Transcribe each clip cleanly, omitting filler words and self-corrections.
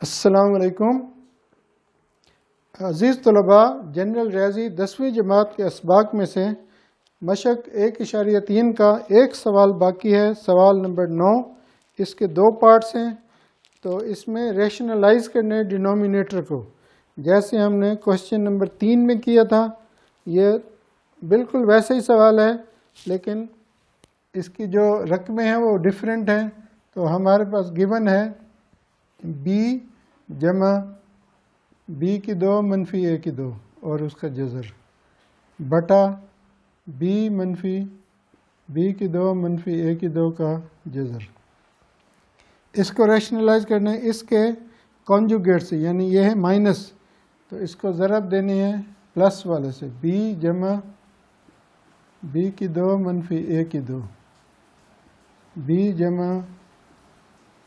السلام علیکم عزیز طلباء، جنرل ریاضی 10ویں جماعت کے اسباق میں سے مشق 1.3 کا ایک سوال باقی ہے، سوال نمبر 9۔ اس کے دو پارٹس ہیں، تو اس میں ریشنلائز کرنے ڈینومینیٹر کو، جیسے ہم نے کوشچن نمبر 3 میں کیا تھا۔ یہ بالکل ویسا ہی سوال ہے، لیکن اس کی جو رقمیں ہیں وہ ڈیفرنٹ ہیں۔ تو ہمارے پاس گیون ہے b جمع b کی 2 منفی a کی 2 اور اس کا جذر بٹا b منفی b کی 2 منفی a کی 2 کا جذر۔ اس کو ریشنلائز کرنا ہے اس کے کانجوگیٹ سے، یعنی یہ ہے مائنس، تو اس کو ضرب دینی ہے پلس والے سے، b جمع b کی 2 منفی a کی 2، b جمع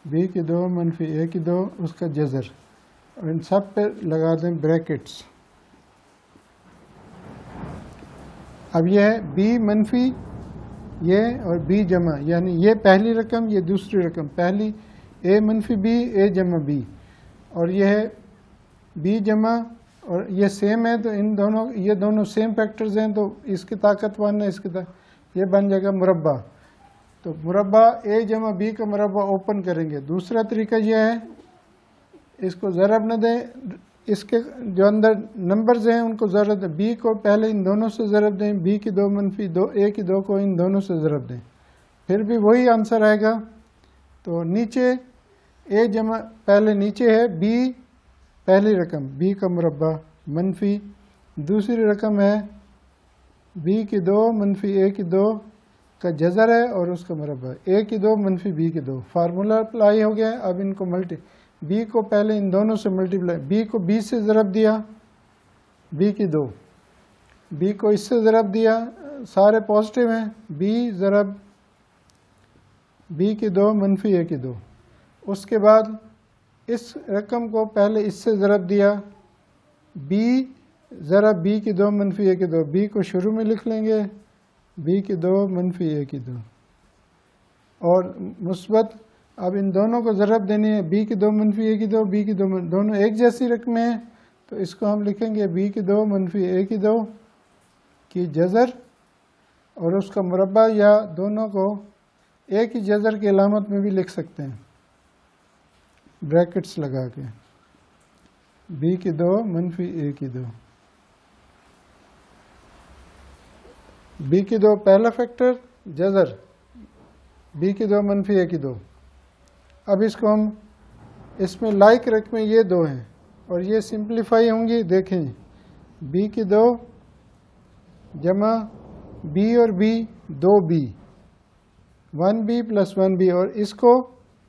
b کی 2 منفی a کی 2 اس کا جذر، اور ان سب پہ لگا دیں بریکٹس۔ اب یہ ہے b منفی یہ اور b جمع، یعنی یہ پہلی رقم یہ دوسری رقم، پہلی a منفی b a جمع b، اور یہ ہے b جمع، اور یہ سیم ہے تو ان دونوں یہ دونوں سیم فیکٹرز ہیں، تو اس کی طاقت 1 ہے، اس کی طاقت، یہ بن جائے گا مربع۔ تو مربع a جمع b کا مربع اوپن کریں گے۔ دوسرا طریقہ یہ ہے اس کو ضرب نہ دیں، اس کے جو اندر نمبرز ہیں ان کو ضرب دیں، b کو پہلے ان دونوں سے ضرب دیں، b کی 2 منفی 2 a کی 2 کو ان دونوں سے ضرب دیں، پھر بھی وہی آنسر آئے گا۔ تو نیچے a جمع پہلے نیچے ہے b پہلی رقم b کا مربع منفی دوسری رقم ہے b کی 2 منفی a کی 2 کا جذر ہے اور اس کا مربع a کی 2 منفی b کی 2۔ فارمولا اپلائی ہو گیا ہے۔ اب ان کو b کو پہلے ان دونوں سے ملٹیپلائی، b کو b سے ضرب دیا b کی 2، b کو اس سے ضرب دیا، سارے پازیٹیو ہیں، b ضرب b کی 2 منفی a کی 2۔ اس کے بعد اس رقم کو پہلے اس سے ضرب دیا، b ضرب b کی 2 منفی a کی 2، b کو شروع میں لکھ لیں گے b کی 2 منفی a کی 2، اور مثبت اب ان دونوں کو ضرب دینی ہے، b کی 2 منفی a کی 2، b کی 2 دونوں ایک جیسی رقمیں ہیں، تو اس کو ہم لکھیں گے b کی 2 منفی a کی 2 کی جذر، اور اس کا مربع، یا دونوں کو ایک ہی جذر کی علامت میں بھی لکھ سکتے ہیں بریکٹس لگا کے، b کی 2 منفی a کی 2، b کی 2 پہلا فیکٹر جذر b کی 2 منفی a کی 2۔ اب اس کو ہم اس میں لائک رقمیں یہ دو ہیں اور یہ سمپلیفائی ہوں گی، دیکھیں b کی 2 جمع b اور b 2b 1b plus 1b، اور اس کو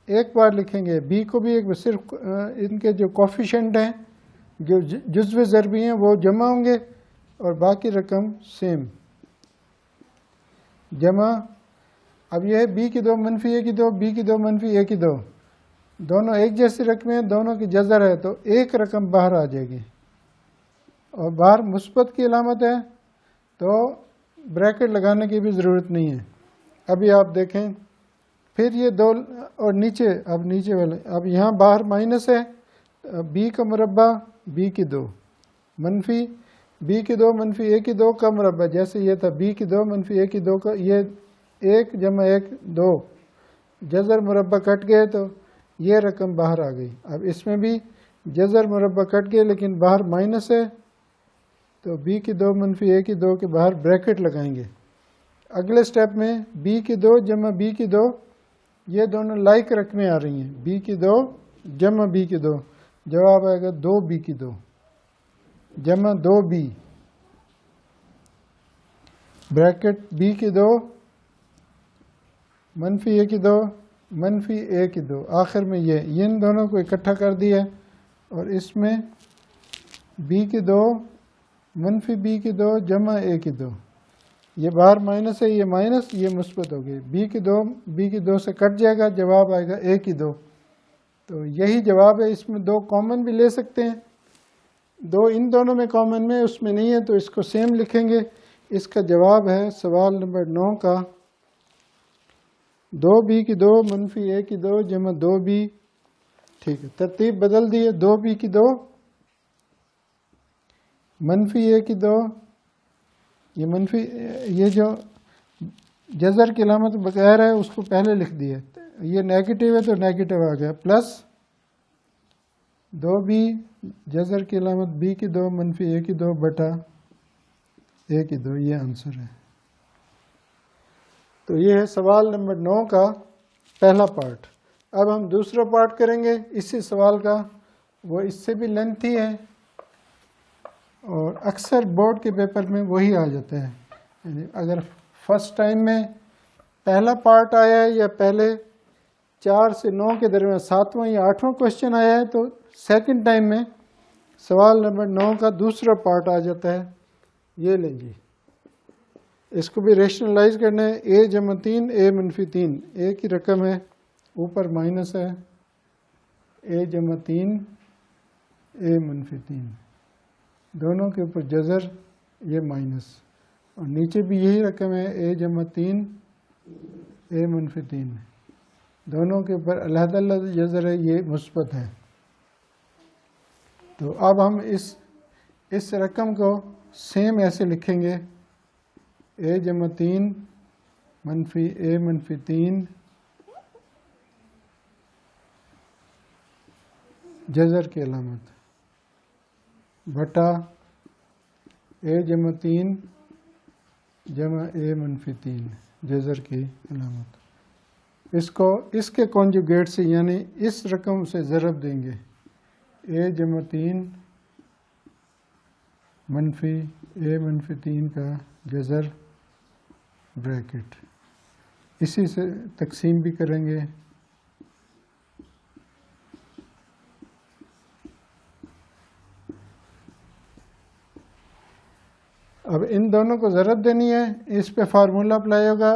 ایک بار لکھیں گے، b کو بھی ایک صرف ان کے جو کوفیشنٹ ہیں جو جزو ضربی ہیں وہ جمع ہوں گے اور باقی رقم سیم، جمع اب یہ ہے b کی 2 منفی a کی 2، b کی 2 منفی a کی 2، دونوں ایک جیسی رقمیں ہیں، دونوں کی جذر ہے، تو ایک رقم باہر آ جائے گی، اور باہر مثبت کی علامت ہے تو بریکٹ لگانے کی بھی ضرورت نہیں ہے۔ ابھی آپ دیکھیں پھر یہ دو، اور نیچے اب نیچے والے، اب یہاں باہر مائنس ہے، b کا مربع b کی 2 منفی b کی 2 منفی a کی 2 کا مربع، جیسے یہ تھا b کی 2 منفی a کی 2 کا، یہ 1 جمع 1 2، جذر مربع کٹ گئے تو یہ رقم باہر آ گئی۔ اب اس میں بھی جذر مربع کٹ گئے لیکن باہر مائنس ہے، تو b کی 2 منفی a کی 2 کے باہر بریکٹ لگائیں گے۔ اگلے سٹیپ میں b کی 2 جمع b کی 2، یہ دونوں لائک رقمیں آ رہی ہیں، b کی 2 جمع b کی 2، جواب آئے گا 2b کی 2 جمع 2b بریکٹ b کی 2 منفی a کی 2 منفی a کی 2، آخر میں یہ ان دونوں کو اکٹھا کر دیا، اور اس میں b کی 2 منفی b کی 2 جمع a کی 2، یہ باہر مائنس ہے، یہ مائنس، یہ مثبت ہو گئی، b کی 2 سے کٹ جائے گا، جواب آئے گا a کی 2۔ تو یہی جواب ہے۔ اس میں 2 کامن بھی لے سکتے ہیں، 2 ان دونوں میں کامن میں اس میں نہیں ہے، تو اس کو سیم لکھیں گے۔ اس کا جواب ہے سوال نمبر 9 کا 2b کی 2 منفی a کی 2 جمع 2b ٹھیک ہے، ترتیب بدل دی ہے، 2b کی 2 منفی a کی 2، یہ منفی یہ جو جذر کی علامت بغیر ہے اس کو پہلے لکھ دیا، یہ نیگیٹو ہے تو نیگیٹو آ گیا، پلس 2b جذر کی علامت b کی 2 منفی a کی 2 بٹا a کی 2، یہ آنسر ہے۔ تو یہ ہے سوال نمبر 9 کا پہلا پارٹ۔ اب ہم دوسرا پارٹ کریں گے اسی سوال کا، وہ اس سے بھی لینتھی ہے اور اکثر بورڈ کے پیپر میں وہی آ جاتا ہے، یعنی اگر فرسٹ ٹائم میں پہلا پارٹ آیا ہے یا پہلے 4 سے 9 کے درمیان 7واں یا 8واں کوشچن آیا ہے تو سیکنڈ ٹائم میں سوال نمبر 9 کا دوسرا پارٹ آ جاتا ہے۔ یہ لیں جی، اس کو بھی ریشنلائز کرنا ہے، a جمع 3 a منفی 3، a کی رقم ہے اوپر مائنس ہے، a جمع 3 a منفی 3، دونوں کے اوپر جذر یہ مائنس، اور نیچے بھی یہی رقم ہے a جمع 3 a منفی 3، دونوں کے اوپر علیحدہ علیحدہ جذر ہے، یہ مثبت ہے۔ تو اب ہم اس رقم کو سیم ایسے لکھیں گے، a جمع 3 منفی a منفی 3 جذر کی علامت بٹا a جمع 3 جمع a منفی 3 جذر کی علامت، اس کے کانجوگیٹ سے یعنی اس رقم سے ضرب دیں گے، a جمع 3 منفی a منفی 3 کا جذر بریکٹ، اسی سے تقسیم بھی کریں گے۔ اب ان دونوں کو ضرب دینی ہے، اس پہ فارمولا اپلائی ہوگا،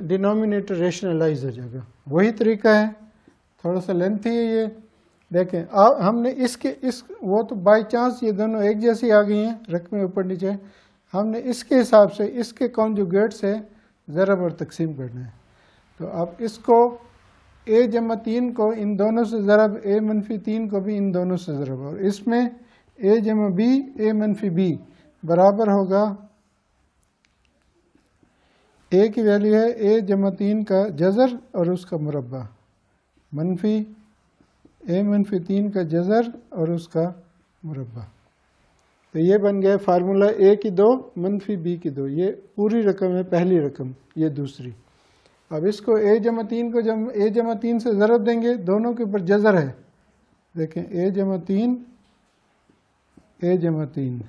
ڈینومینیٹر ریشنلائز ہو جائے گا، وہی طریقہ ہے، تھوڑا سا لینتھی ہے یہ۔ دیکھیں ہم نے وہ تو بائی چانس یہ دونوں ایک جیسی آ گئی ہیں رقمیں اوپر نیچے، ہم نے اس کے حساب سے اس کے کانجوگیٹ سے ضرب اور تقسیم کرنا ہے۔ تو اب اس کو a جمع 3 کو ان دونوں سے ضرب، a منفی 3 کو بھی ان دونوں سے ضرب، اور اس میں a جمع b a منفی b برابر ہوگا، a کی ویلیو ہے a جمع 3 کا جذر اور اس کا مربع، منفی a منفی 3 کا جذر اور اس کا مربع۔ تو یہ بن گیا فارمولا a کی 2 منفی b کی 2، یہ پوری رقم ہے، پہلی رقم، یہ دوسری۔ اب اس کو a جمع 3 کو جب a جمع 3 سے ضرب دیں گے، دونوں کے اوپر جذر ہے، دیکھیں a جمع 3 a جمع 3،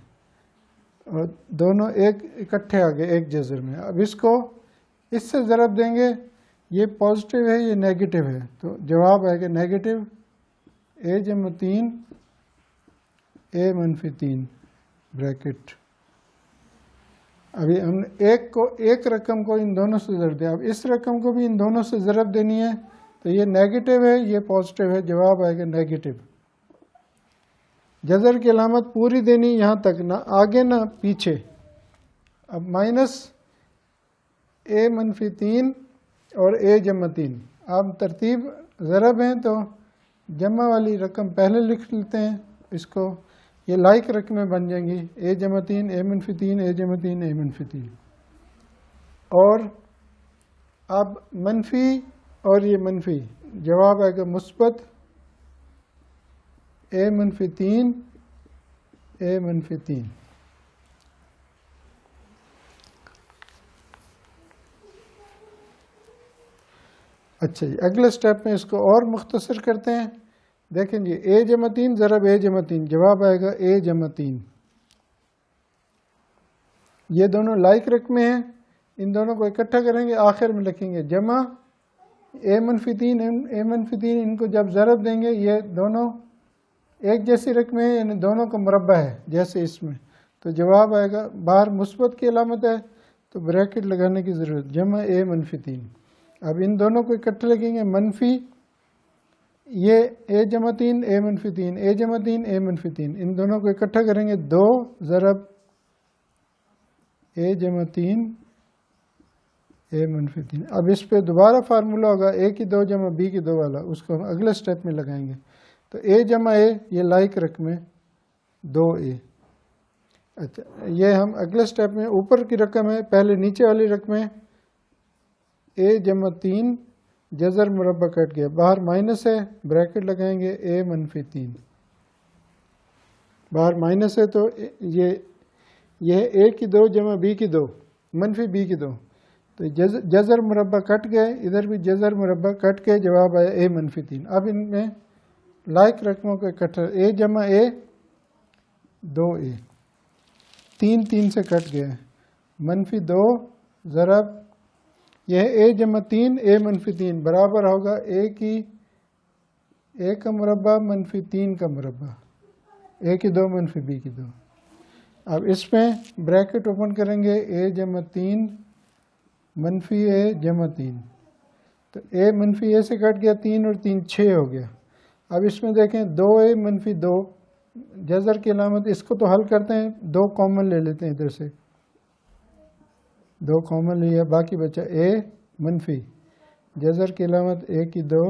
اور دونوں ایک اکٹھے آ گئے ایک جذر میں۔ اب اس کو اس سے ضرب دیں گے، یہ پازیٹیو ہے یہ نیگیٹو ہے، تو جواب آئے گا نیگیٹو a جمع 3 a منفی 3 بریکٹ۔ ابھی ہم نے ایک رقم کو ان دونوں سے ضرب دیا، اب اس رقم کو بھی ان دونوں سے ضرب دینی ہے، تو یہ نیگیٹو ہے یہ پازیٹیو ہے، جواب آئے گا نیگیٹو۔ جذر کی علامت پوری دینی یہاں تک، نہ آگے نہ پیچھے۔ اب مائنس a منفی 3 اور a جمع 3، اب ترتیب ضرب ہیں تو جمع والی رقم پہلے لکھ لیتے ہیں، اس کو یہ لائک رقمیں بن جائیں گی، a جمع 3 a منفی 3 a جمع 3 a منفی 3، اور اب منفی اور یہ منفی، جواب آئے گا مثبت a منفی 3 a منفی 3۔ اچھا جی، اگلے سٹیپ میں اس کو اور مختصر کرتے ہیں۔ دیکھیں جی a جمع 3 ضرب a جمع 3، جواب آئے گا a جمع 3۔ یہ دونوں لائک رقمیں ہیں، ان دونوں کو اکٹھا کریں گے، آخر میں لکھیں گے جمع a منفی 3 a منفی 3، ان کو جب ضرب دیں گے یہ دونوں ایک جیسی رقمیں ہیں، یعنی دونوں کا مربع ہے جیسے اس میں، تو جواب آئے گا، باہر مثبت کی علامت ہے تو بریکٹ لگانے کی ضرورت، جمع a منفی 3۔ اب ان دونوں کو اکٹھے لگیں گے، منفی یہ a جمع 3 a منفی 3 a جمع 3 a منفی 3، ان دونوں کو اکٹھا کریں گے، 2 ضرب a جمع 3 a منفی 3۔ اب اس پہ دوبارہ فارمولا ہوگا a کی 2 جمع b کی 2 والا، اس کو ہم اگلے سٹیپ میں لگائیں گے۔ تو اے جمع اے یہ لائک رقمیں 2A. اچھا یہ ہم اگلے سٹیپ میں اوپر کی رقم ہے، پہلے نیچے والی رقمیں اے جمع 3 جذر مربع کٹ گیا، باہر مائنس ہے بریکٹ لگائیں گے اے منفی 3، باہر مائنس ہے تو یہ اے کی 2 جمع بی کی 2 منفی بی کی 2، تو جذر مربع کٹ گئے، ادھر بھی جذر مربع کٹ کے جواب آیا اے منفی 3. اب ان میں لائک رقموں کا اکٹھا اے جمع اے 2A، 3 سے کٹ گیا منفی 2 ضرب یہ اے جمع 3 اے منفی 3 برابر ہوگا اے کا مربع منفی 3 کا مربع، اے کی 2 منفی بی کی 2. اب اس میں بریکٹ اوپن کریں گے اے جمع 3 منفی اے جمع 3، تو اے منفی اے سے کٹ گیا 3 اور 3 6 ہو گیا. اب اس میں دیکھیں 2A منفی 2 جذر کی علامت، اس کو تو حل کرتے ہیں 2 کامن لے لیتے ہیں، ادھر سے 2 کامن لیا، باقی بچا اے منفی جذر کی علامت اے کی 2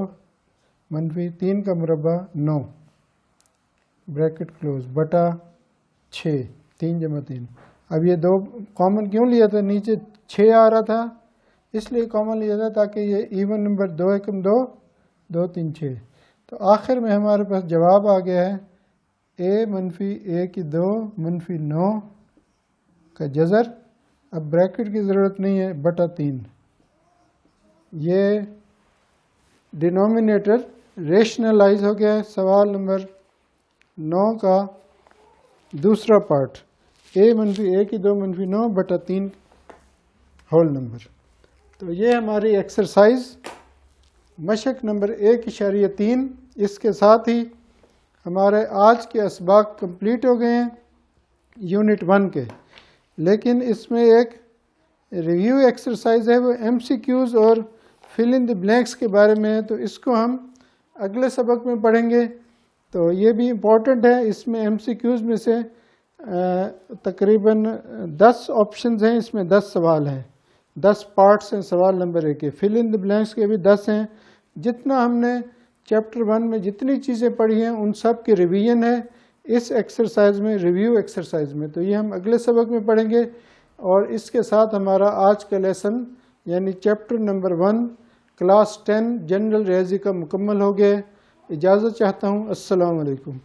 منفی 3 کا مربع 9 بریکٹ کلوز بٹا 6 3 جمع 3. اب یہ 2 کامن کیوں لیا تھا؟ نیچے 6 آ رہا تھا اس لیے کامن لیا تھا تاکہ یہ ایون نمبر 2 ایکم 2 2 3 6. تو آخر میں ہمارے پاس جواب آ گیا ہے اے منفی اے کی 2 منفی 9 کا جذر، اب بریکٹ کی ضرورت نہیں ہے بٹا 3. یہ ڈینومینیٹر ریشنلائز ہو گیا ہے. سوال نمبر 9 کا دوسرا پارٹ اے منفی اے کی 2 منفی 9 بٹا 3 ہول نمبر. تو یہ ہماری ایکسرسائز مشق نمبر 1.3. اس کے ساتھ ہی ہمارے آج کے اسباق کمپلیٹ ہو گئے ہیں یونٹ 1 کے، لیکن اس میں ایک ریویو ایکسرسائز ہے، وہ MCQs اور فل ان دی بلینکس کے بارے میں ہے، تو اس کو ہم اگلے سبق میں پڑھیں گے. تو یہ بھی امپورٹنٹ ہے، اس میں MCQs میں سے تقریباً 10 آپشنز ہیں، اس میں 10 سوال ہیں، 10 پارٹس ہیں سوال نمبر 1 کے. فل ان دی بلینکس کے بھی 10 ہیں. جتنا ہم نے چیپٹر 1 میں جتنی چیزیں پڑھی ہیں ان سب کی ریویژن ہے اس ایکسرسائز میں، ریویو ایکسرسائز میں. تو یہ ہم اگلے سبق میں پڑھیں گے، اور اس کے ساتھ ہمارا آج کا لیسن یعنی چیپٹر نمبر 1 کلاس 10 جنرل ریاضی کا مکمل ہو گیا. اجازت چاہتا ہوں. السلام علیکم.